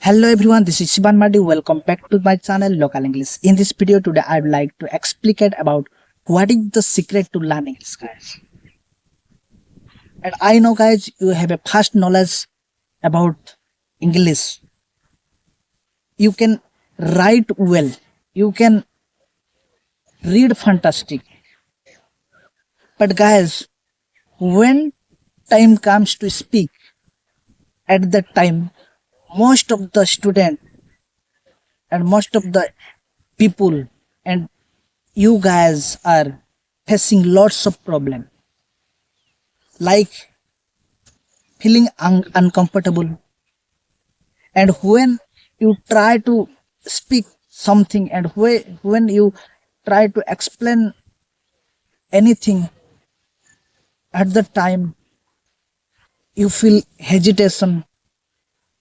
Hello everyone, this is Shiban Madi. Welcome back to my channel Local English. In this video today, I would like to explain about what is the secret to learning English, guys. And I know, guys, you have a vast knowledge about English. You can write well. You can read fantastic. But guys, when time comes to speak, at that time, most of the student and most of the people and you guys are facing lots of problem like feeling uncomfortable, and when you try to speak something and when you try to explain anything, at the time you feel hesitation,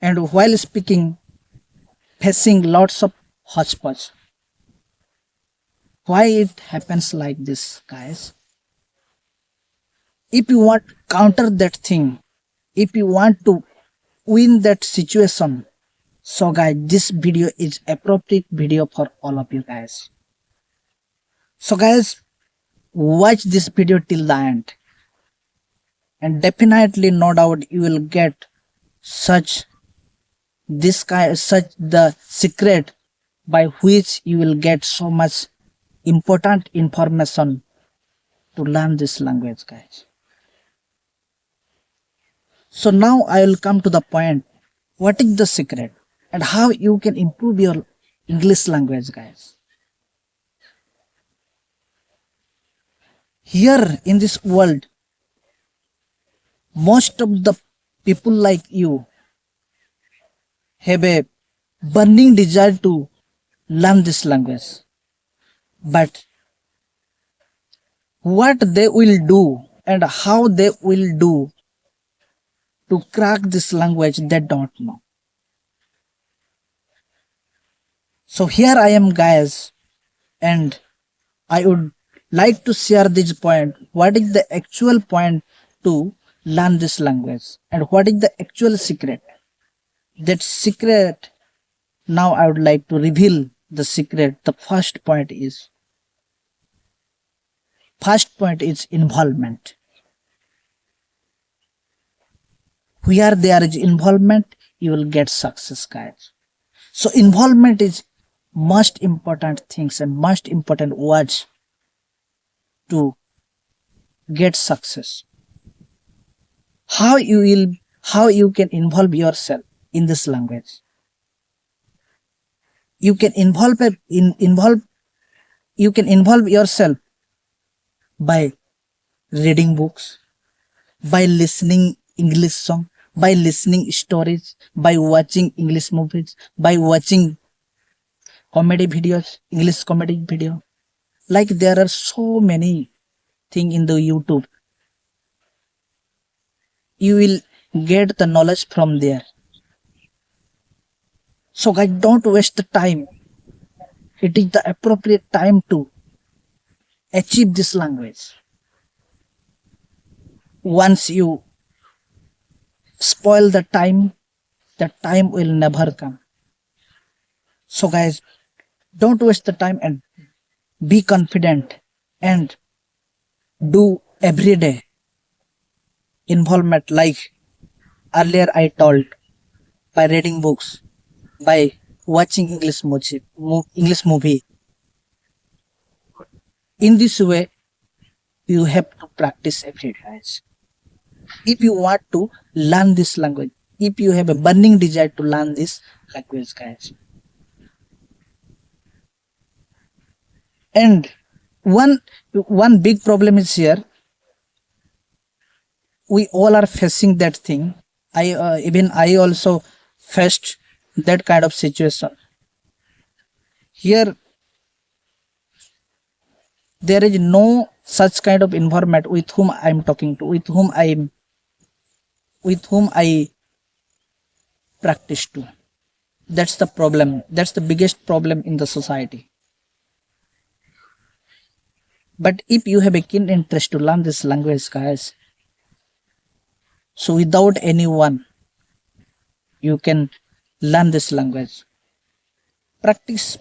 and while speaking facing lots of hodgepodge. Why it happens like this, guys? If you want to counter that thing, if you want to win that situation, so guys, this video is appropriate video for all of you guys. So guys, watch this video till the end, and definitely no doubt you will get such the secret by which you will get so much important information to learn this language, guys. So now I will come to the point. What is the secret and how you can improve your English language, guys? Here in this world, most of the people like you have a burning desire to learn this language. But what they will do and how they will do to crack this language, they don't know. So here I am, guys, and I would like to share this point. What is the actual point to learn this language and what is the actual secret? That secret, now I would like to reveal the secret. The first point is involvement. Where there is involvement, you will get success, guys. So involvement is most important things and most important words to get success. How you can involve yourself in this language? You can involve yourself by reading books, by listening English song, by listening stories, by watching English movies, by watching comedy videos, English comedy video. Like there are so many things in the YouTube. You will get the knowledge from there. So guys, don't waste the time. It is the appropriate time to achieve this language. Once you spoil the time will never come. So guys, don't waste the time and be confident and do everyday involvement, like earlier I told, by reading books, by watching English movie. In this way, you have to practice every day, guys. If you want to learn this language, if you have a burning desire to learn this language, guys. And one big problem is here. We all are facing that thing. I also faced that kind of situation. Here there is no such kind of environment with whom I am talking to, with whom I practice to. That's the problem. That's the biggest problem in the society. But if you have a keen interest to learn this language, guys, so without anyone, you can learn this language. Practice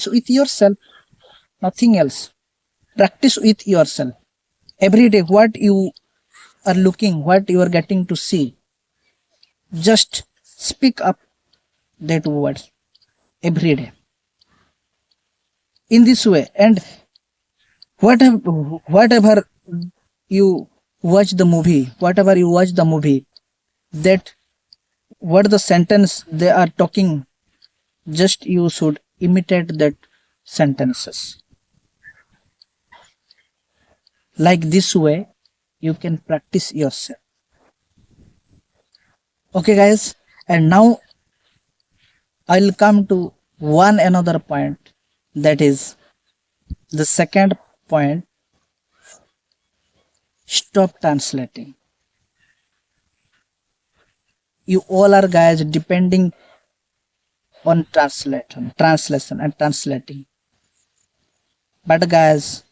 with yourself, nothing else. Practice with yourself every day. What you are looking, what you are getting to see, just speak up that words every day in this way. And whatever you whatever you watch the movie, that what the sentence they are talking, just you should imitate that sentences. Like this way you can practice yourself. Okay guys, and now I'll come to one another point, that is the second point: stop translating. You all are guys depending on translation and translating. But guys,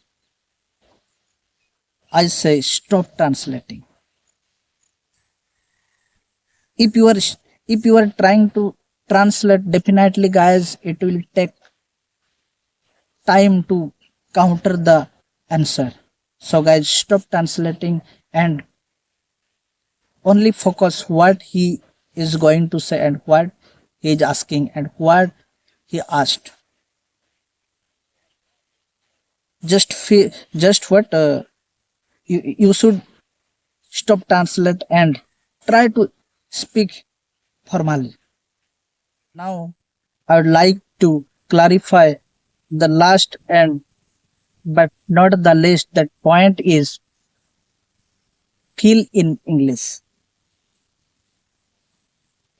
I say stop translating. If you are trying to translate, definitely guys, it will take time to counter the answer. So guys, stop translating and only focus what he is going to say and what he is asking and what he asked. Just what you should stop translate and try to speak formally. Now I would like to clarify the last and but not the least, that point is feel in English.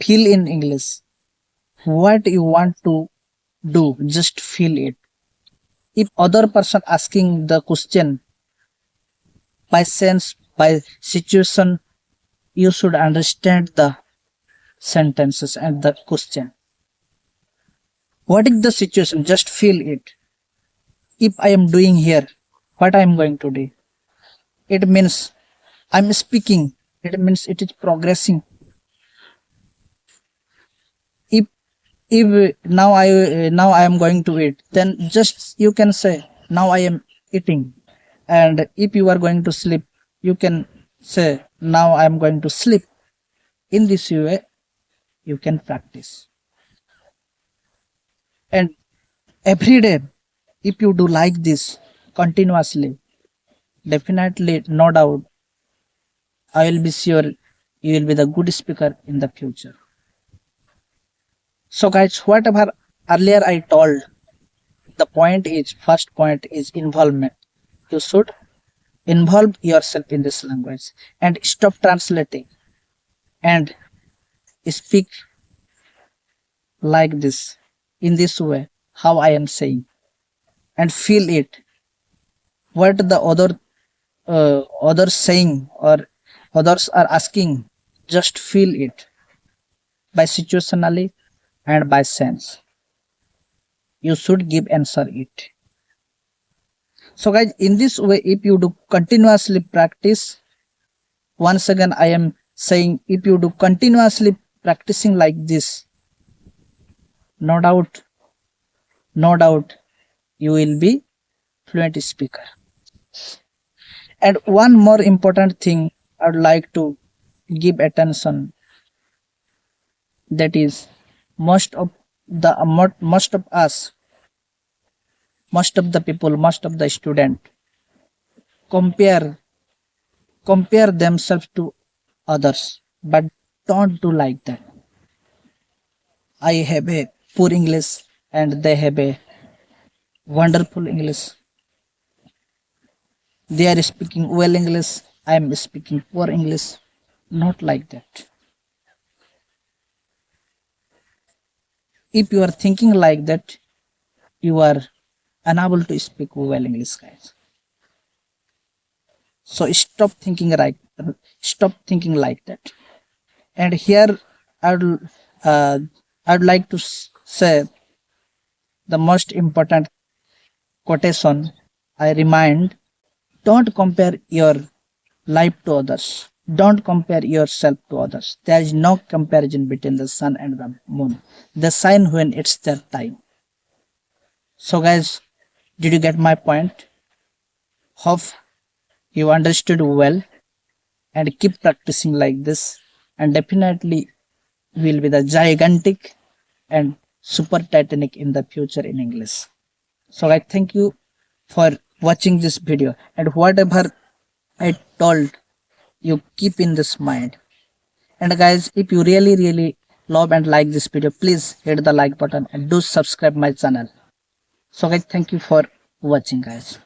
Feel in English. What you want to do, just feel it. If other person asking the question by sense, by situation, you should understand the sentences and the question. What is the situation? Just feel it. If I am doing here, what I am going to do? It means I am speaking. It means it is progressing. If now I am going to eat, then just you can say now I am eating. And if you are going to sleep, you can say now I am going to sleep. In this way you can practice. And every day, if you do like this continuously, definitely, no doubt, I will be sure you will be the good speaker in the future. So guys, whatever earlier I told, the point is, first point is involvement. You should involve yourself in this language and stop translating and speak like this, in this way, how I am saying, and feel it. What the others saying or others are asking, just feel it by situationally and by sense. You should give answer it. So guys, in this way, if you do continuously practice, once again I am saying, if you do continuously practicing like this, no doubt you will be fluent speaker. And one more important thing I would like to give attention, that is most of us, most of the people, most of the student compare themselves to others, but don't do like that. I have a poor English and they have a wonderful English. They are speaking well English, I am speaking poor English. Not like that. If you are thinking like that, you are unable to speak well English, guys. So stop thinking like that. And here I'd like to say the most important quotation. I remind, don't compare your life to others. Don't compare yourself to others. There is no comparison between the sun and the moon. They shine when it's their time. So, guys, did you get my point? Hope you understood well, and keep practicing like this, and definitely will be the gigantic and super titanic in the future in English. So I thank you for watching this video, and whatever I told you, keep in this mind. And guys, if you really love and like this video, please hit the like button and do subscribe my channel. So guys, thank you for watching, guys.